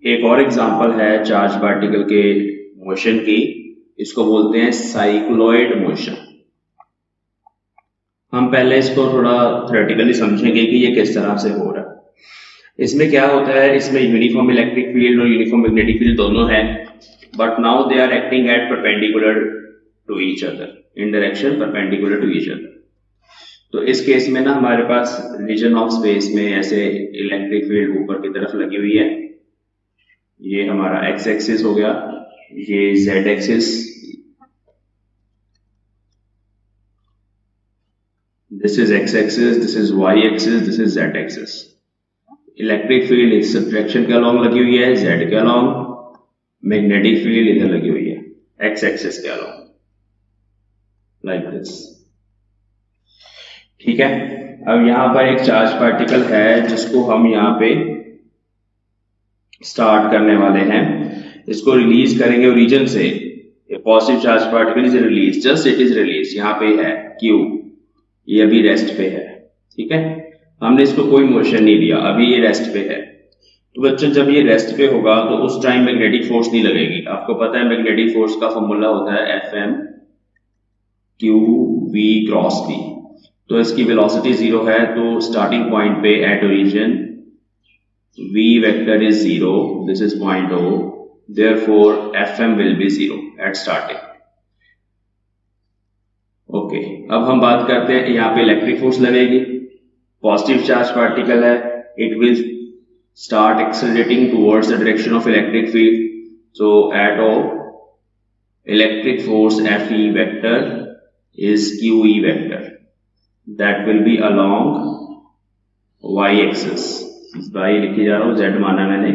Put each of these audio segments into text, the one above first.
एक और एग्जांपल है चार्ज पार्टिकल के मोशन की, इसको बोलते हैं साइक्लोइड मोशन। हम पहले इसको थोड़ा थ्योरेटिकली समझेंगे कि ये किस तरह से हो रहा है। इसमें क्या होता है, इसमें यूनिफॉर्म इलेक्ट्रिक फील्ड और यूनिफॉर्म मैग्नेटिक फील्ड दोनों है, but now they are acting at perpendicular to each other, in direction perpendicular to each other. तो इस केस में ना हमारे पास रीजन ऑफ स्पेस में ऐसे इलेक्ट्रिक फील्ड ऊपर की तरफ लगी हुई है। ये हमारा एक्स एक्सिस हो गया, ये Z axis, this is X axis, this is Y axis, this is Z axis. Electric field इस डायरेक्शन के अलॉन्ग लगी हुई है, जेड के अलॉन्ग। मैग्नेटिक फील्ड इधर लगी हुई है, एक्स एक्सिस के अलॉन्ग, लाइक दिस। ठीक है, अब यहां पर एक चार्ज पार्टिकल है जिसको हम यहां पे स्टार्ट करने वाले हैं। इसको रिलीज करेंगे ओरिजिन से। Positive charge particle is release, just it is release, यहाँ पे है क्यू, ये अभी रेस्ट पे है। ठीक है, हमने इसको कोई मोशन नहीं दिया, अभी ये रेस्ट पे है। तो बच्चों जब ये रेस्ट पे होगा तो उस टाइम मैग्नेटिक फोर्स नहीं लगेगी। आपको पता है मैग्नेटिक फोर्स का फॉर्मूला होता है Fm Q V cross B. तो इसकी वेलोसिटी 0 है, तो स्टार्टिंग पॉइंट पे at origin v vector is 0, this is point O, therefore Fm will be 0 at starting. Okay, अब हम बात करते हैं, यहाँ पे इलेक्ट्रिक फोर्स लगेगी, पॉजिटिव चार्ज पार्टिकल है, it will start accelerating towards the direction of electric field. So at O electric force Fe vector is QE vector that will be along y axis। y लिखी जा रहा हूं, z माना मैंने,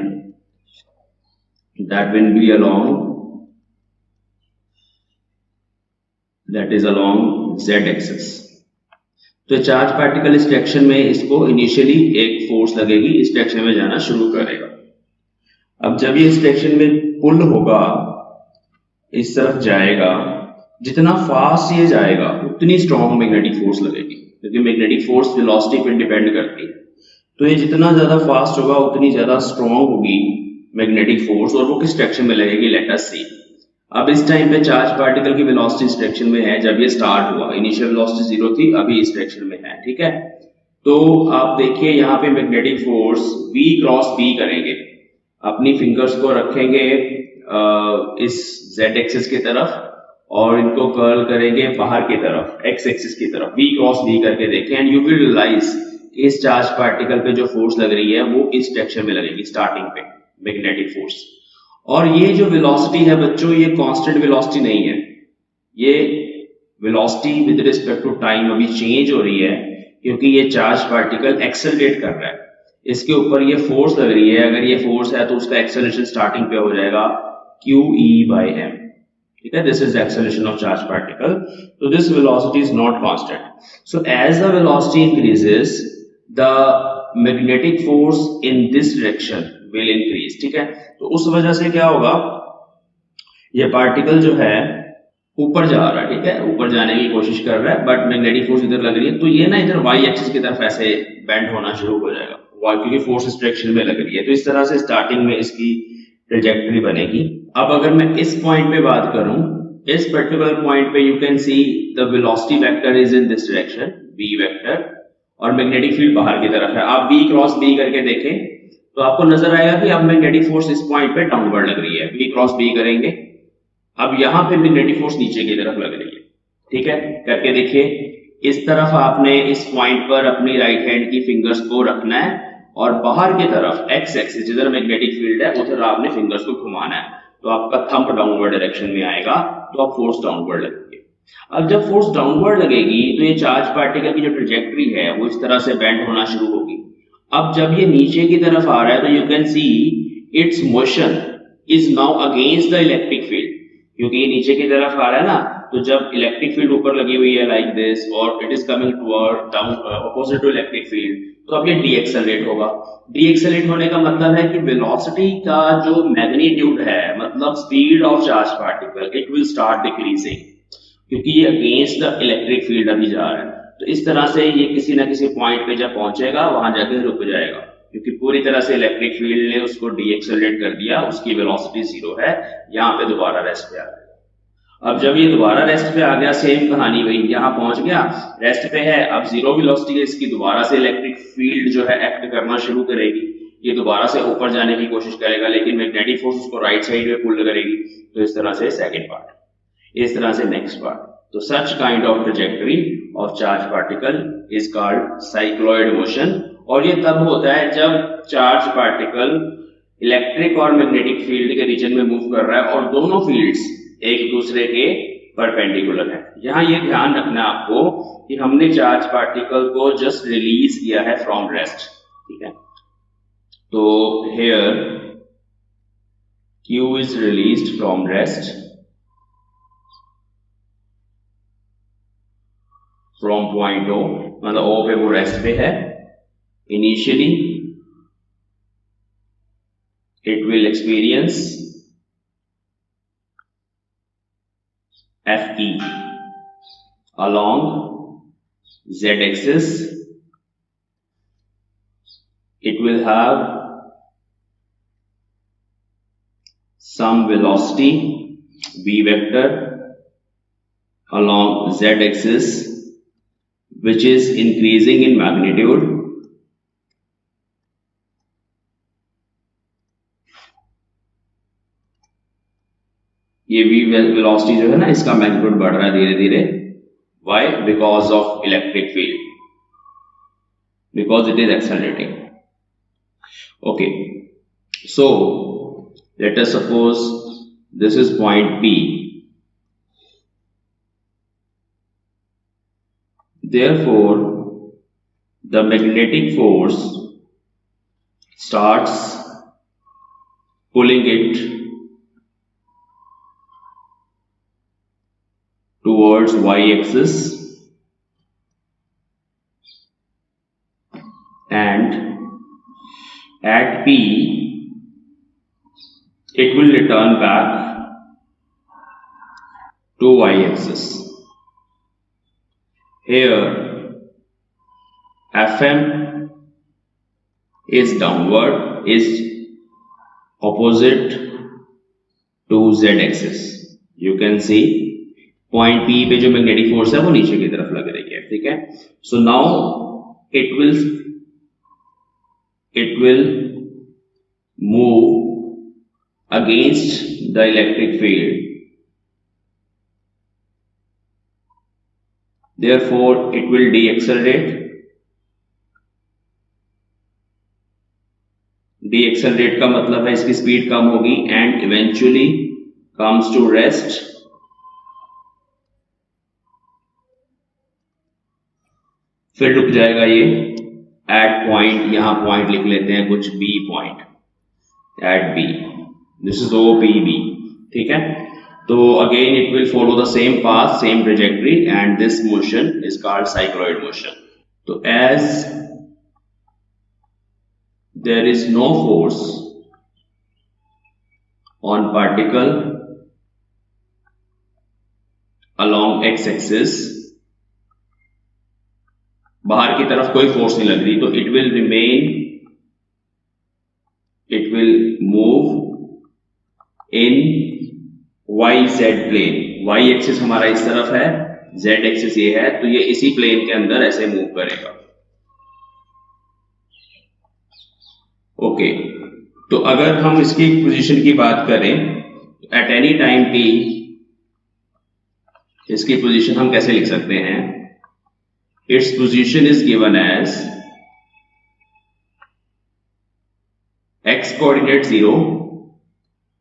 that will be along, that is along z axis। तो charge particle इस direction में, इसको इनिशियली एक फोर्स लगेगी, इस डायरेक्शन में जाना शुरू करेगा। अब जब ये इस डायरेक्शन में पुल होगा, इस तरफ जाएगा, जितना फास्ट ये जाएगा उतनी स्ट्रॉन्ग मैग्नेटिक फोर्स लगेगी, क्योंकि मैग्नेटिक फोर्स वेलोसिटी पर डिपेंड करती है। तो ये जितना ज्यादा फास्ट होगा उतनी ज्यादा स्ट्रॉन्ग होगी मैग्नेटिक फोर्स, और वो किस डायरेक्शन में लगेगी, लेट अस सी। अब इस टाइम पे चार्ज पार्टिकल की वेलोसिटी इस डायरेक्शन में है, जब ये स्टार्ट हुआ इनिशियल वेलोसिटी 0 थी, अभी इस डायरेक्शन में है। ठीक है, तो आप देखिए यहाँ पे magnetic force V cross B करेंगे, अपनी फिंगर्स को रखेंगे इस Z एक्सिस की तरफ और इनको कर्ल करेंगे बाहर की तरफ, X एक्सिस की तरफ, V क्रॉस B करके देखें, एंड यू विल रियलाइज इस चार्ज पार्टिकल पे जो फोर्स लग रही है वो इस डायरेक्शन में लगेगी, स्टार्टिंग पे मैग्नेटिक फोर्स। और ये जो वेलोसिटी है बच्चों, ये कांस्टेंट वेलोसिटी नहीं है, ये velocity with respect to time अभी चेंज हो रही है, क्योंकि ये चार्ज पार्टिकल एक्सेलरेट कर रहा है, इसके ऊपर ये फोर्स लग रही है। अगर ये फोर्स है तो उसका एक्सेलरेशन स्टार्टिंग पे हो जाएगा QE/m। ठीक है, this is acceleration of charge particle. तो this velocity is not constant. So as the velocity increases the magnetic force in this direction will increase। ठीक है, तो उस वजह से क्या होगा, ये पार्टिकल जो है ऊपर जा रहा है, ठीक है, ऊपर जाने की कोशिश कर रहा है, बट मैग्नेटिक फोर्स इधर लग रही है, तो ये ना इधर y एक्सिस की तरफ ऐसे बेंड होना शुरू हो जाएगा, क्योंकि फोर्स इस डायरेक्शन में लग रही है। तो इस तरह से स्टार्टिंग में इसकी ट्रेजेक्टरी बनेगी। अब अगर मैं इस पॉइंट पे बात करूं, इस पर्टिकुलर पॉइंट पे you can see the velocity vector is in this direction, v vector, और मैग्नेटिक फील्ड बाहर की तरफ है। आप V क्रॉस B करके देखें तो आपको नजर आएगा कि अब मैग्नेटिक फोर्स इस पॉइंट पे डाउनवर्ड लग रही है। V क्रॉस B करेंगे, अब यहां पे मैग्नेटिक फोर्स नीचे की तरफ लग रही है। ठीक है, करके देखिए, इस तरफ आपने इस पॉइंट पर अपनी राइट हैंड की फिंगर्स को रखना है, और बाहर की तरफ X एक्सिस जिधर मैग्नेटिक फील्ड है उधर आपने फिंगर्स को घुमाना है, तो आपका थंब डाउनवर्ड डायरेक्शन में आएगा, तो आप फोर्स डाउनवर्ड लगेगी। अब जब फोर्स डाउनवर्ड लगेगी तो ये चार्ज पार्टिकल की जो ट्रेजेक्टरी है वो इस तरह से बेंड होना शुरू होगी। अब जब ये नीचे की तरफ आ रहा है तो you can see it's motion is now against the electric field, क्योंकि ये नीचे की तरफ आ रहा है ना, तो जब इलेक्ट्रिक फील्ड ऊपर लगी हुई है लाइक दिस और it is coming toward down opposite to electric field, तो अब ये डीएक्सेलरेट होगा। डीएक्सेलरेट होने का मतलब है कि वेलोसिटी का जो मैग्नीट्यूड है, मतलब speed of charge particle, it will start decreasing, क्योंकि ये अगेंस्ट द इलेक्ट्रिक फील्ड अभी जा रहा है। तो इस तरह से ये किसी ना किसी पॉइंट पे जब पहुंचेगा वहां जाके रुक जाएगा, क्योंकि पूरी तरह से इलेक्ट्रिक फील्ड ने उसको डीएक्सेलरेट कर दिया, उसकी वेलोसिटी 0 है, यहाँ पे दोबारा रेस्ट पे आ गया। अब जब ये दोबारा रेस्ट पे आ गया, सेम कहानी वही, यहाँ पहुंच गया, रेस्ट पे है, अब 0 वेलोसिटी है इसकी, दोबारा से इलेक्ट्रिक फील्ड जो है एक्ट करना शुरू करेगी, ये दोबारा से ऊपर जाने की कोशिश करेगा, लेकिन मैग्नेटिक फोर्स उसको राइट साइड में पुल करेगी। तो इस तरह से सेकेंड पार्ट, इस तरह से नेक्स्ट पार्ट। तो such kind of trajectory of charge particle is called cycloid motion, और ये तब होता है जब चार्ज पार्टिकल इलेक्ट्रिक और मैग्नेटिक फील्ड के रीजन में मूव कर रहा है और दोनों फील्ड्स एक दूसरे के परपेंडिकुलर है। यहां ये ध्यान रखना है आपको कि हमने चार्ज पार्टिकल को जस्ट रिलीज किया है फ्रॉम रेस्ट, ठीक है। तो here Q is released from rest, from point O, मतलब O पे वो रेस्ट पे है। Initially it will experience Fe along Z axis. It will have some velocity v vector along Z axis which is increasing in magnitude, ये v velocity जो है ना, इसका मैग्नीट्यूड बढ़ रहा है धीरे धीरे। Why? Because of electric field, because it is accelerating. Okay, so let us suppose this is point P. Therefore, the magnetic force starts pulling it towards y-axis, and at P it will return back to y-axis. Here Fm is downward, is opposite to z-axis. You can see point P पे जो magnetic force है वो नीचे की तरफ लग रही है, ठीक है। So now it will move against the electric field. Therefore, it will deaccelerate. Deaccelerate का मतलब है इसकी स्पीड कम होगी and eventually comes to rest. फिर रुक जाएगा ये at point, यहां पॉइंट लिख लेते हैं कुछ B point, at B. This is OPB, ठीक है। तो again it will follow the same path, same trajectory, and this motion is called cycloid motion. So as there is no force on particle along x-axis, बाहर की तरफ कोई force नहीं लग रही, तो it will remain, it will move in YZ plane. Y axis हमारा इस तरफ है, Z एक्सिस ये है, तो ये इसी प्लेन के अंदर ऐसे मूव करेगा। ओके, तो अगर हम इसकी पोजीशन की बात करें, एट एनी टाइम t, इसकी पोजीशन हम कैसे लिख सकते हैं? Its position is given as x coordinate 0,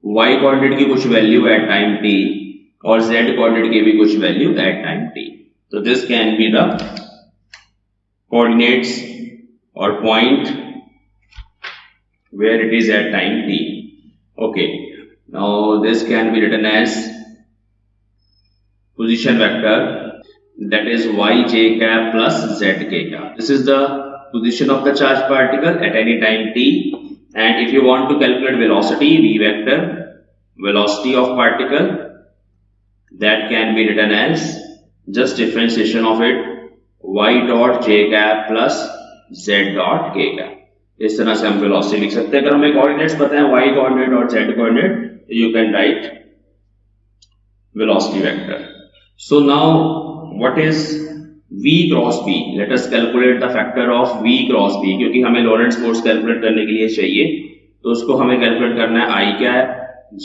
y coordinate की कुछ वैल्यू एट टाइम t, और z कोऑर्डिनेट की भी कुछ वैल्यू एट टाइम t। तो this can be the coordinates और point where it is at time t. Okay, now this can be written as position vector, that is yj cap plus zk cap. This is the position of the charged particle at any time t, and if you want to calculate velocity, v vector, velocity of particle, that can be written as just differentiation of it, y dot j cap plus z dot k cap. इस तरह से हम velocity लिख सकते हैं। अगर हमें coordinates पता है y कोऑर्डिनेट और z coordinate, you can write velocity vector. So now what is v cross b? Let us calculate the factor of v cross b, क्योंकि हमें लॉरेंट्ज फोर्स कैलकुलेट करने के लिए चाहिए, तो उसको हमें कैलकुलेट करना है i cap,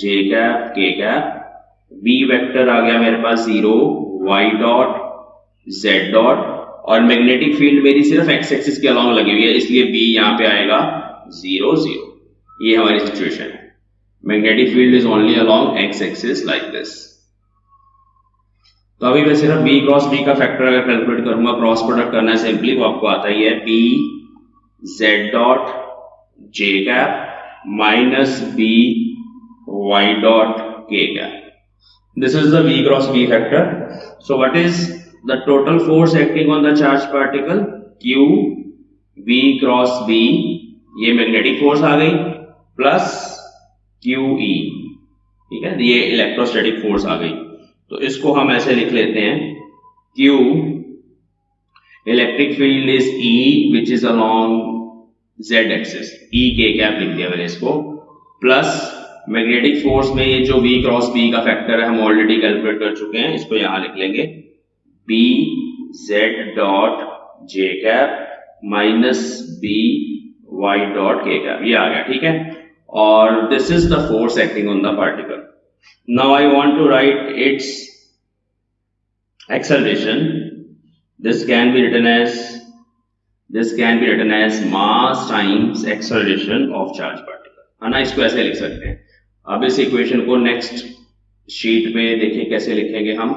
j cap, k cap. v vector आ गया मेरे पास 0, y डॉट, z डॉट, और मैग्नेटिक फील्ड मेरी सिर्फ x एक्सिस के अलोंग लगी हुई है, इसलिए b यहाँ पे आएगा 0 0। ये हमारी सिचुएशन है। Magnetic field is only along x axis like this. तो अभी मैं सिर्फ b क्रॉस b का फैक्टर अगर कैलकुलेट करूंगा, क्रॉस प्रोडक्ट करना है सिंपली, वो आपको आता ही है, b z dot j cap minus b y dot k cap. This is the v cross b factor. So what is the total force acting on the charge particle? q v cross b, ये magnetic force आ गई, plus QE, ठीक है, ये electrostatic force आ गई। तो इसको हम ऐसे लिख लेते हैं, Q electric field is E which is along Z axis, E K cap लिख दिया मैंने इसको, प्लस मैग्नेटिक फोर्स में ये जो V क्रॉस B का फैक्टर है हम ऑलरेडी कैलकुलेट कर चुके हैं, इसको यहां लिख लेंगे, B Z dot J cap minus B Y dot K cap, ये आ गया, ठीक है। और this is the force acting on the particle. Now I want to write its acceleration. This can be written as mass times acceleration of charge particle, है ना, इसको ऐसे लिख सकते हैं। अब इस इक्वेशन को नेक्स्ट शीट पे देखिए कैसे लिखेंगे हम।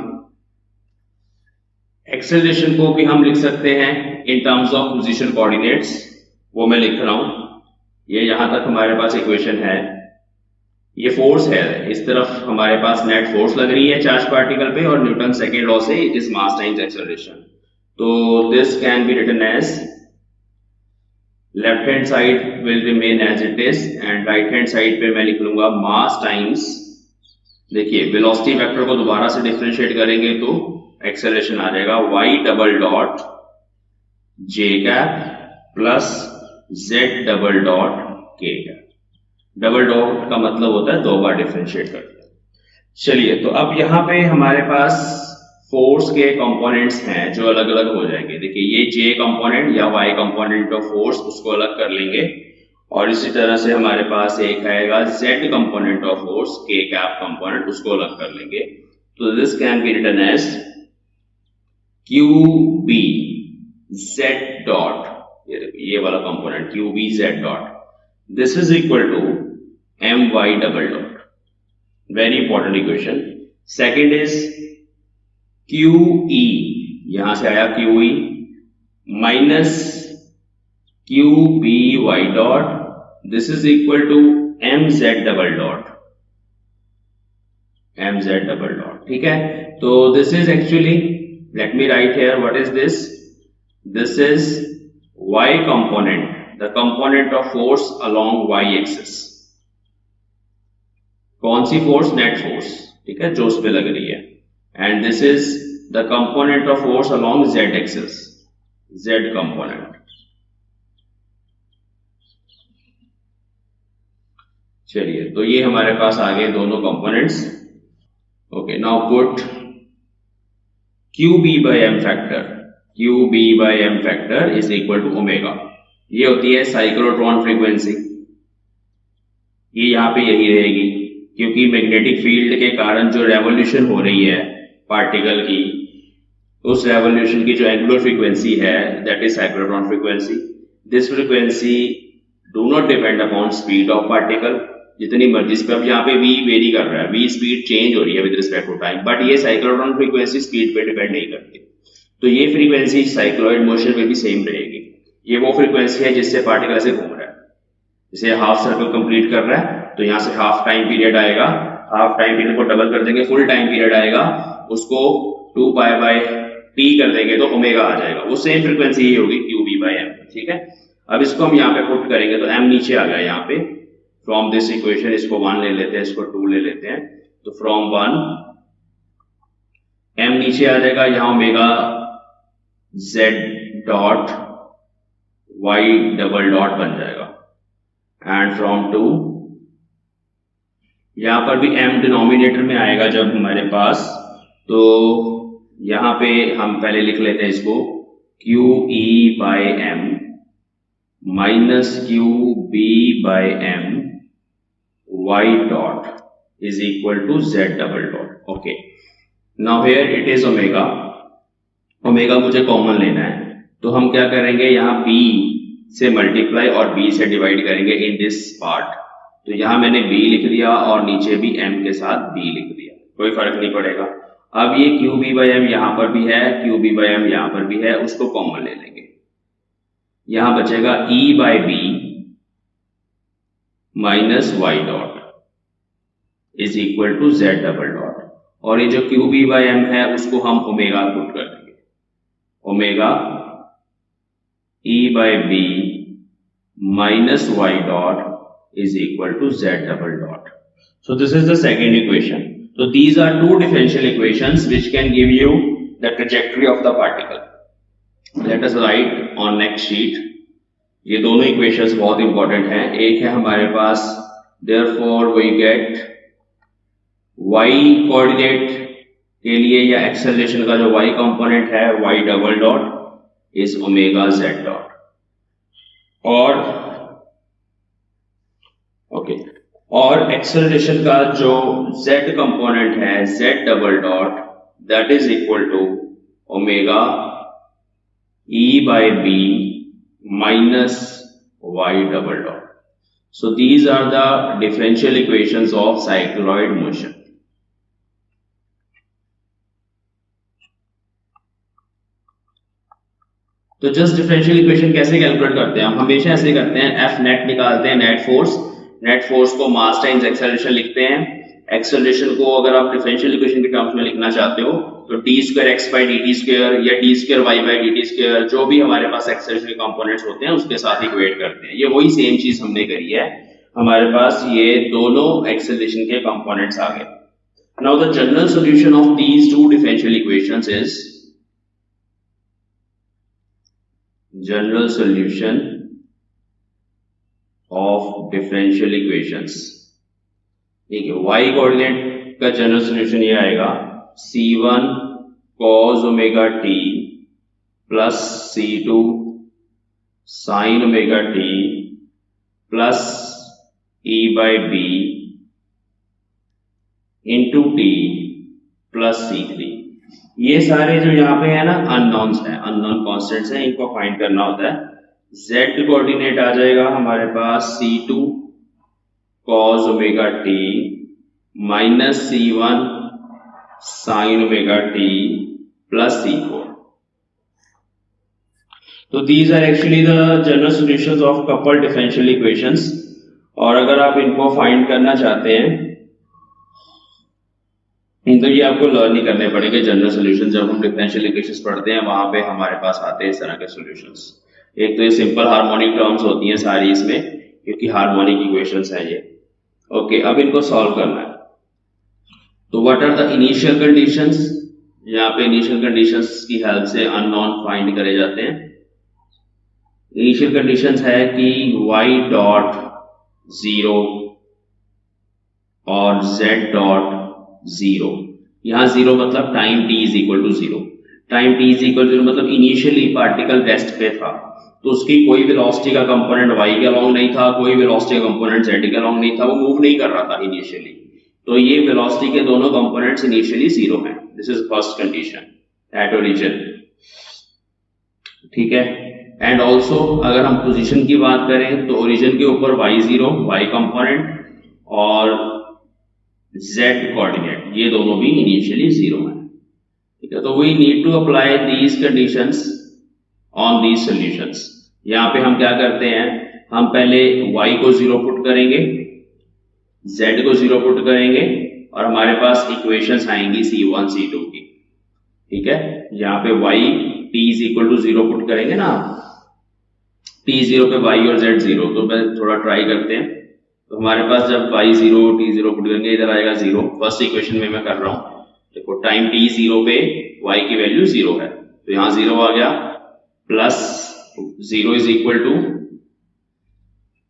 एक्सेलरेशन को भी हम लिख सकते हैं in terms of position coordinates, वो मैं लिख रहा हूं। ये यहां तक हमारे पास इक्वेशन है, ये फोर्स है, इस तरफ हमारे पास नेट फोर्स लग रही है चार्ज पार्टिकल पे, और न्यूटन सेकेंड लॉ से it is mass times acceleration. तो this can be written as, left hand side will remain as it is, and right hand side पे मैं लिख लूंगा मास टाइम्स, देखिए वेलोसिटी वेक्टर को दोबारा से डिफरेंशिएट करेंगे तो एक्सेलरेशन आ जाएगा y double dot j cap plus z double dot k cap. Double dot का मतलब होता है दो बार डिफरेंशिएट कर दिया। चलिए, तो अब यहाँ पे हमारे पास फोर्स के कंपोनेंट्स हैं जो अलग अलग हो जाएंगे। देखिए, ये J कंपोनेंट या Y कंपोनेंट ऑफ फोर्स, उसको अलग कर लेंगे, और इसी तरह से हमारे पास एक आएगा Z component of force, K cap component, उसको अलग कर लेंगे। तो this can be written as QB Z dot, ये वाला component QB Z dot, this is equal to my double dot, very important equation। second is QE, यहां से आया QE minus QBY dot, this is equal to mz double dot, mz double dot, ठीक है। तो this is actually, let me write here, what is this? This is Y component, the component of force along y axis। कौन सी force? Net force, ठीक है, जो उस पे लग रही है। And this is the component of force along z axis, z component. चलिए, तो ये हमारे पास आ गए दोनों कंपोनेंट्स। Okay, now put QB by m factor, QB by m factor is equal to omega. ये होती है साइक्लोट्रॉन फ्रीक्वेंसी, ये यहाँ पे यही रहेगी, क्योंकि मैग्नेटिक फील्ड के कारण जो रेवोल्यूशन हो रही है पार्टिकल की, उस रेवोल्यूशन की जो एंगुलर फ्रीक्वेंसी है, that is cyclotron frequency. This frequency do not depend upon speed of particle, जितनी मर्जी स्पीड, अब यहाँ पे v वेरी कर रहा है, v स्पीड चेंज हो रही है with respect to time, but ये साइक्लोट्रॉन फ्रीक्वेंसी स्पीड पे डिपेंड नहीं करती। तो ये फ्रीक्वेंसी साइक्लॉइड मोशन में भी सेम रहेगी। ये वो फ्रीक्वेंसी है जिससे पार्टिकल ऐसे घूम रहा है, जैसे हाफ सर्कल कंप्लीट कर रहा है, तो यहां से हाफ टाइम पीरियड आएगा, हाफ टाइम पीरियड को डबल कर देंगे, फुल टाइम पीरियड आएगा, उसको 2 पाई बाय टी कर देंगे तो ओमेगा आ जाएगा। वो सेम फ्रीक्वेंसी ही होगी QB by m, ठीक है। अब इसको हम यहाँ पे पुट करेंगे तो m नीचे आ गया यहाँ पे, फ्रॉम दिस इक्वेशन इसको 1 ले लेते हैं, इसको 2 ले लेते हैं, तो फ्रॉम 1 m नीचे आ जाएगा, यहाँ omega z dot y double dot बन जाएगा। एंड फ्रॉम 2, यहां पर भी m डिनोमिनेटर में आएगा जब हमारे पास, तो यहां पे हम पहले लिख लेते हैं इसको Q E by M minus Q B by M Y dot is equal to Z double dot. Okay, now here it is omega, omega मुझे कॉमन लेना है, तो हम क्या करेंगे, यहाँ b से मल्टीप्लाई और b से डिवाइड करेंगे इन दिस पार्ट। तो यहाँ मैंने b लिख दिया और नीचे भी m के साथ b लिख दिया, कोई फर्क नहीं पड़ेगा। अब ये क्यू बी बाई एम यहाँ पर भी है, क्यू बी बाई एम यहाँ पर भी है, उसको कॉमन ले लेंगे। यहाँ बचेगा e by B minus Y dot is equal to Z double dot, और ये जो क्यू बी बाई एम है उसको हम ओमेगा पुट कर देंगे, omega e by B minus Y dot is equal to z double dot. So this is the second equation. So these are two differential equations which can give you the trajectory of the particle. Let us write on next sheet. ये दोनों equations बहुत important हैं। एक है हमारे पास, therefore we get y coordinate के लिए या acceleration का जो y component है y double dot is omega z dot, और और एक्सेलरेशन का जो z कंपोनेंट है z double dot that is equal to omega e by b minus y double dot. So these are the differential equations of cycloid motion. तो just differential equation कैसे calculate करते हैं, हम हमेशा ऐसे करते हैं, एफ नेट निकालते हैं, नेट फोर्स को मास टाइम्स एक्सेलरेशन लिखते हैं। एक्सेलरेशन को अगर आप डिफरेंशियल इक्वेशन के टर्म्स में लिखना चाहते हो तो D square X by D T square या D square Y by D T square, जो भी हमारे पास एक्सेलरेशन के कंपोनेंट्स होते हैं उसके साथ इक्वेट करते हैं। ये वही सेम चीज हमने करी है, हमारे पास ये दोनों एक्सेलरेशन के कंपोनेंट्स आ गए। Now the general solution of these two differential equations is general solution of differential equations. ठीक है, y कोऑर्डिनेट का जनरल सॉल्यूशन ये आएगा c1 cos omega t plus c2 sin omega t plus e by b into t plus c3। ये सारे जो यहाँ पे है ना अननोन्स है, अननोन कॉन्स्टेंट्स हैं, इनको फाइंड करना होता है। z कोऑर्डिनेट आ जाएगा हमारे पास c2 cos omega t minus c1 sin omega t plus c4। तो these are actually the general solutions of coupled differential equations. और अगर आप इनको फाइंड करना चाहते हैं तो ये आपको लर्न ही करने पड़ेंगे जनरल सॉल्यूशन। जब हम डिफरेंशियल इक्वेशंस पढ़ते हैं वहां पे हमारे पास आते हैं इस तरह के सॉल्यूशंस। एक तो ये सिंपल हार्मोनिक टर्म्स होती हैं सारी इसमें, क्योंकि हार्मोनिक इक्वेशंस है ये। ओके, अब इनको सॉल्व करना है। तो what are the initial conditions, यहाँ पे इनिशियल कंडीशंस की हेल्प से अननोन फाइंड करे जाते हैं। इनिशियल कंडीशंस है कि y डॉट 0 और z डॉट 0। यहां 0 मतलब time t is equal to 0। Time t is equal to 0 मतलब इनिशियली पार्टिकल रेस्ट पे था, तो उसकी कोई वेलोसिटी का कंपोनेंट y के अलोंग नहीं था, कोई वेलोसिटी का कंपोनेंट z के अलोंग नहीं था, वो मूव नहीं कर रहा था इनिशियली। तो ये वेलोसिटी के दोनों कंपोनेंट्स इनिशियली 0 हैं। This is first condition at origin. ठीक है, एंड ऑल्सो अगर हम पोजीशन की बात करें तो ओरिजिन के ऊपर y0 y कंपोनेंट और z कोऑर्डिनेट ये दोनों भी इनिशियली 0 हैं। ठीक है, तो we need to apply these conditions on these solutions. यहाँ पे हम क्या करते हैं, हम पहले y को 0 पुट करेंगे, z को 0 पुट करेंगे और हमारे पास इक्वेशंस आएंगी c1 c2 की। ठीक है, यहाँ पे y t is equal to 0 put करेंगे ना, t 0 पे y और z 0। तो मैं थोड़ा ट्राई करते हैं। तो हमारे पास जब y 0 t 0 पुट करेंगे इधर आएगा 0। फर्स्ट इक्वेशन में मैं कर रहा हूं, देखो टाइम t 0 पे y की वैल्यू 0 है, तो यहां 0 आ गया, प्लस 0 इज इक्वल टू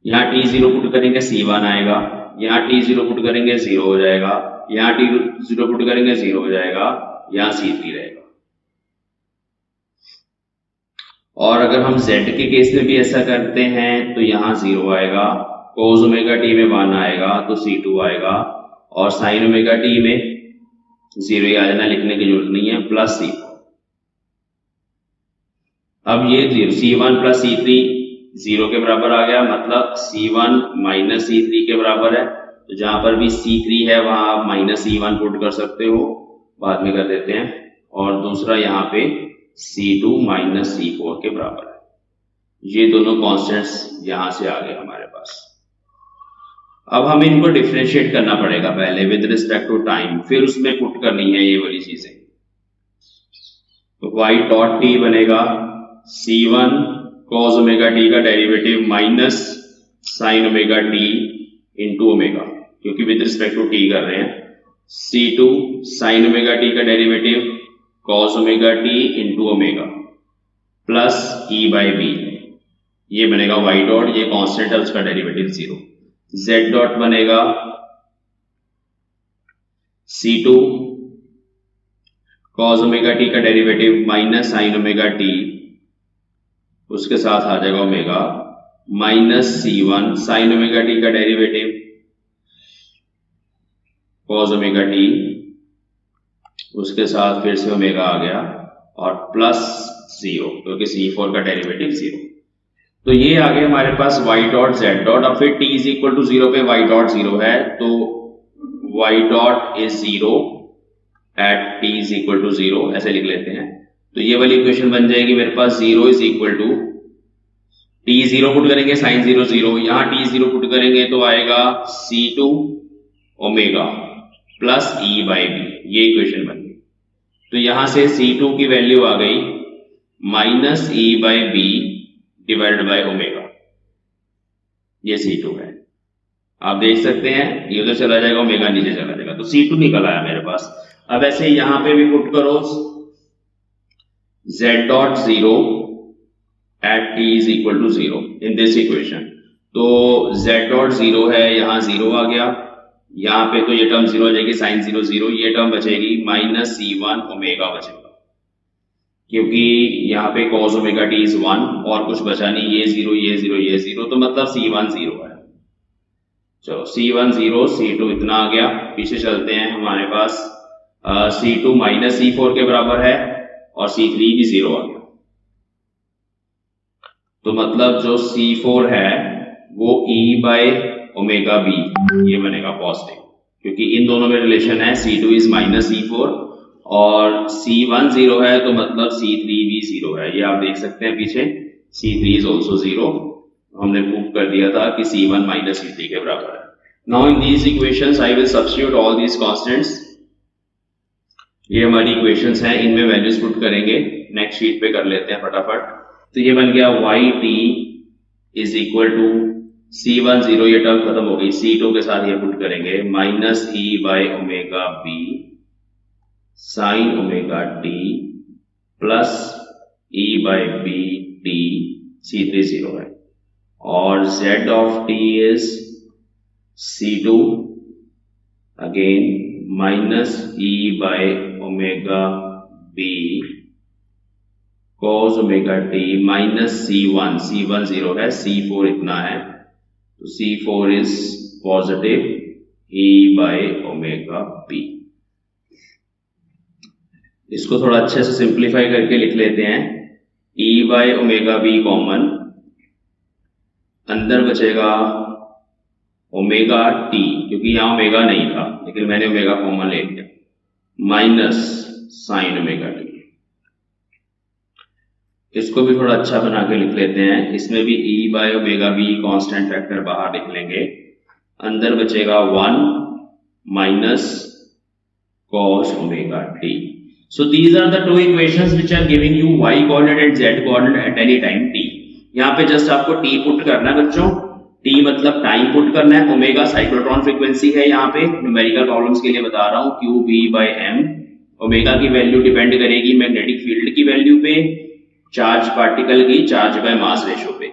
यहाँ T0 पुट करेंगे C1 आएगा, यहाँ T0 पुट करेंगे 0 हो जाएगा, यहाँ T0 पुट करेंगे 0 हो जाएगा, यहाँ C3 रहेगा। और अगर हम Z के केस में भी ऐसा करते हैं तो यहाँ 0 आएगा, cos ओमेगा t में 1 आएगा तो C2 आएगा, और sin ओमेगा t में 0 ही आ जाना, लिखने की जरूरत नहीं है, प्लस C4। अब ये C1 प्लस C3 0 के बराबर आ गया, मतलब C1 माइनस C3 के बराबर है। तो जहां पर भी C3 है वहां आप माइनस C1 पुट कर सकते हो, बाद में कर देते हैं। और दूसरा यहाँ पे C2 माइनस C4 के बराबर है। ये दोनों कॉन्स्टेंट्स यहां से आ गए हमारे पास। अब हमें इनको डिफरेंशिएट करना पड़ेगा पहले विद रिस्पेक्ट टू टाइम, फिर उसमें पुट करनी है ये वाली चीजें। तो y डॉट t बनेगा C1 cos ओमेगा t का derivative minus sin omega t into omega, क्योंकि विद रिस्पेक्ट टू t कर रहे हैं। C2 sin ओमेगा t का derivative cos omega t into omega plus e by B, ये बनेगा y dot, ये constant है उसका डेरिवेटिव 0। z डॉट बनेगा C2 cos ओमेगा t का derivative minus sin omega t, उसके साथ आ जाएगा omega, minus C1 sin omega t का डेरिवेटिव cos ओमेगा t, उसके साथ फिर से ओमेगा आ गया, और प्लस 0 क्योंकि C4 का डेरिवेटिव 0। तो ये आ गया हमारे पास y डॉट z डॉट। अब फिर t इज इक्वल टू 0 पे y डॉट 0 है, तो y dot is 0 at t is equal to 0, ऐसे लिख लेते हैं। तो ये वाली इक्वेशन बन जाएगी मेरे पास 0 is equal to t 0 put करेंगे sin 0 0, यहाँ t 0 पुट करेंगे तो आएगा C2 omega plus e by B, ये इक्वेशन बन गई। तो यहां से C2 की वैल्यू आ गई minus e by B divided by omega, ये C2 है। आप देख सकते हैं ये उधर चला जाएगा, ओमेगा नीचे चला जाएगा, तो C2 निकल आया मेरे पास। अब ऐसे यहां पे भी पुट करो z dot 0 at t is equal to 0 in this equation. तो z डॉट 0 है, यहाँ 0 आ गया, यहाँ पे तो ये टर्म 0 हो जाएगी, sin 0 0, ये टर्म बचेगी माइनस C1 ओमेगा बचेगा, क्योंकि यहाँ पे cos ओमेगा t इज 1 और कुछ बचा नहीं, ये 0 ये 0 ये 0, तो मतलब C1 0 है। चलो C1 0, C2 इतना आ गया। पीछे चलते हैं, हमारे पास C2 माइनस C4 के बराबर है और C3 भी 0 आ गया। तो मतलब जो C4 है वो e बाय ओमेगा बी, ये बनेगा पॉजिटिव, क्योंकि इन दोनों में रिलेशन है, C2 इज माइनस C4 और C1 0 है, तो मतलब C3 भी 0 है। ये आप देख सकते हैं पीछे, C3 इज ऑल्सो 0। हमने प्रूव कर दिया था कि C1 माइनस C3 के बराबर है। Now in these equations I will substitute all these constants. ये हमारी इक्वेशंस हैं, इनमें वैल्यूज पुट करेंगे। नेक्स्ट शीट पे कर लेते हैं फटाफट। तो ये बन गया yt is equal to C1 0, ये टर्म खत्म हो गई, C2 के साथ ये पुट करेंगे minus e by omega B sine omega t plus e by B t, C3 0 है, और z of t is C2 again minus e by omega B cos omega t minus C1, C1 0 है, C4 इतना है, तो C4 is positive e by omega B. इसको थोड़ा अच्छे से सिंप्लीफाई करके लिख लेते हैं। e by omega B common, अंदर बचेगा ओमेगा t, क्योंकि यहां ओमेगा नहीं था लेकिन मैंने ओमेगा कॉमन ले लिया, माइनस साइन ओमेगा t। इसको भी थोड़ा अच्छा बना के लिख लेते हैं। इसमें भी e by omega be constant factor बाहर लिख लेंगे, अंदर बचेगा 1 minus cos omega t। So these are the two equations which are giving you y coordinate and z coordinate at any time t। यहाँ पे जस्ट आपको t पुट करना है बच्चों, t मतलब टाइम पुट करना है, ओमेगा साइक्लोट्रॉन फ्रीक्वेंसी है, यहाँ पे न्यूमेरिकल प्रॉब्लम्स के लिए बता रहा हूँ, q v by m। Omega की वैल्यू डिपेंड करेगी मैग्नेटिक फील्ड की वैल्यू पे, चार्ज पार्टिकल की चार्ज बाय मास रेशो पे।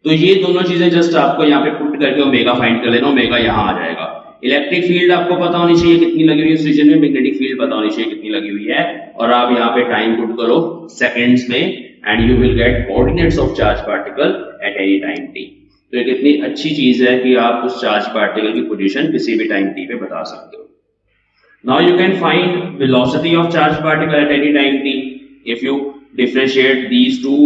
तो ये दोनों चीजें जस्ट आपको यहाँ पे पुट करके ओमेगा फाइंड कर लेना, ओमेगा यहाँ आ जाएगा। इलेक्ट्रिक फील्ड आपको पता होनी चाहिए कितनी लगी हुई है उस रीजन में, मैग्नेटिक फील्ड पता होनी चाहिए कितनी लगी हुई है, और आप यहाँ पे टाइम पुट करो सेकंड्स में and you will gate coordinates of charge particle at any time T. तो एक इतनी अच्छी चीज है कि आप उस चार्ज पार्टिकल की पोजीशन किसी भी टाइम टी पे बता सकते हो। Now you can find velocity of charge particle at any time t if you differentiate these two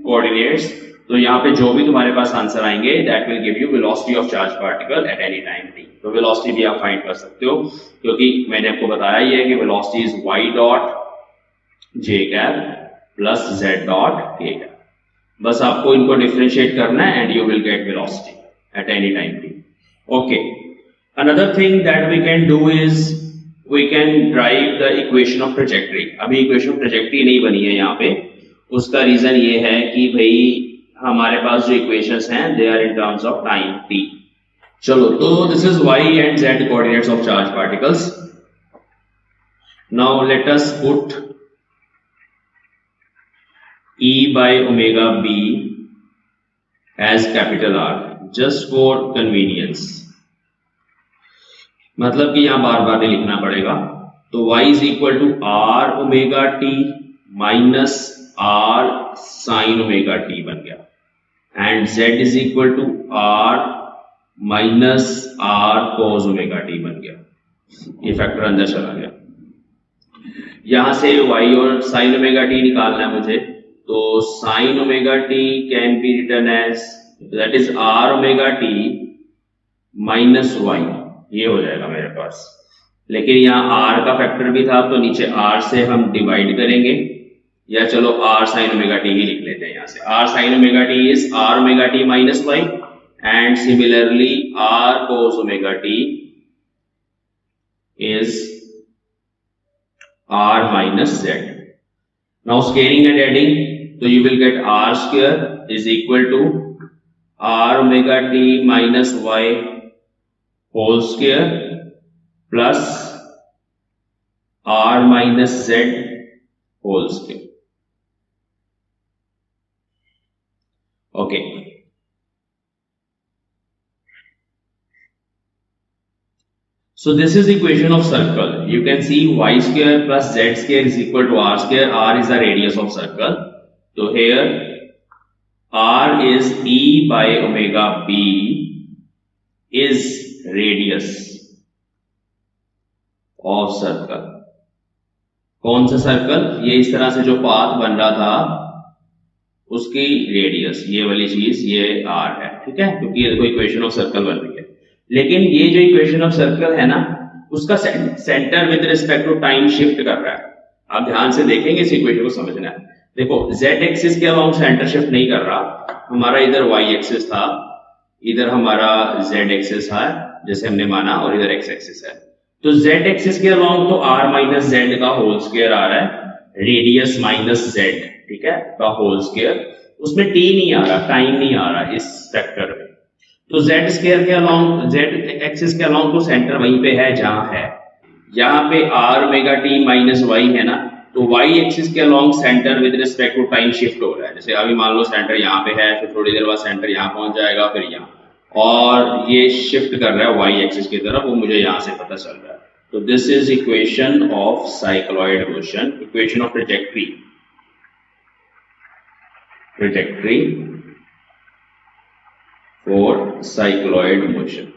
coordinates। तो यहाँ पे जो भी तुम्हारे पास आंसर आएंगे that will give you velocity of charge particle at any time t। तो velocity भी आप फाइंड कर सकते हो, क्योंकि मैंने आपको बताया ही है कि velocity is y dot j cap plus z dot k cap। बस आपको इनको डिफरेंशिएट करना है and you will get velocity at any time t। Okay, another thing that we can do is we can derive the equation of trajectory। अभी equation of trajectory नहीं बनी है यहाँ पे, उसका रीजन ये है कि भाई हमारे पास जो equations हैं they are in terms of time t। चलो, तो this is y and z coordinates of charge particles। Now let us put e by omega b as capital R just for convenience। मतलब कि यहां बार बार नहीं लिखना पड़ेगा। तो y is equal to R omega T minus R sine omega T बन गया, and z is equal to R minus R cos omega T बन गया। ये फैक्टर अंदर चला गया। यहां से y और साइन ओमेगा टी निकालना है मुझे, तो sine omega T can be written as that is R omega T minus Y, ये हो जाएगा मेरे पास। लेकिन यहाँ r का फैक्टर भी था तो नीचे r से हम डिवाइड करेंगे, या चलो r साइन ओमेगा टी ही लिख लेते हैं। यहाँ से r sine omega T is r omega T minus Y, and similarly r cos omega T is r minus z। Now scaling and adding, तो you will get r square is equal to r omega T minus Y whole square plus r minus z whole square. Okay, so this is equation of circle। you can see y square plus z square is equal to r square। r is the radius of circle, so here r is e by omega b is radius of circle. कौन सा circle? ये इस तरह से जो path बन रहा था उसकी रेडियस, ये वाली चीज, ये r है, ठीक है, क्योंकि ये कोई इक्वेशन ऑफ सर्कल बन रही है। लेकिन ये जो इक्वेशन ऑफ सर्कल है ना, उसका centre with respect to time shift कर रहा है। आप ध्यान से देखेंगे इस इक्वेशन को समझना है। देखो, z एक्सिस के अलाउंग सेंटर शिफ्ट नहीं कर रहा, हमारा इधर y एक्सिस था, इधर हमारा z एक्सिस है जैसे हमने माना, और इधर x एक्सिस है। तो z एक्सिस के अलोंग तो r माइनस z का होल स्क्वायर आ रहा है, रेडियस माइनस z, ठीक है, का होल स्क्वायर। उसमें t नहीं आ रहा, टाइम नहीं आ रहा इस फैक्टर में। तो z स्क्वायर के अलोंग, z एक्सिस के अलोंग तो सेंटर वहीं पे है जहां है। यहाँ पे r omega t minus Y है ना, तो y एक्सिस के along centre with respect to time shift हो रहा है। जैसे अभी मान लो सेंटर यहाँ पे है, फिर थोड़ी देर बाद सेंटर यहाँ पहुंच जाएगा, फिर यहाँ, और ये शिफ्ट कर रहा है y एक्सिस की तरफ, वो मुझे यहाँ से पता चल रहा है। तो this is equation of cycloid motion, equation of trajectory for cycloid motion.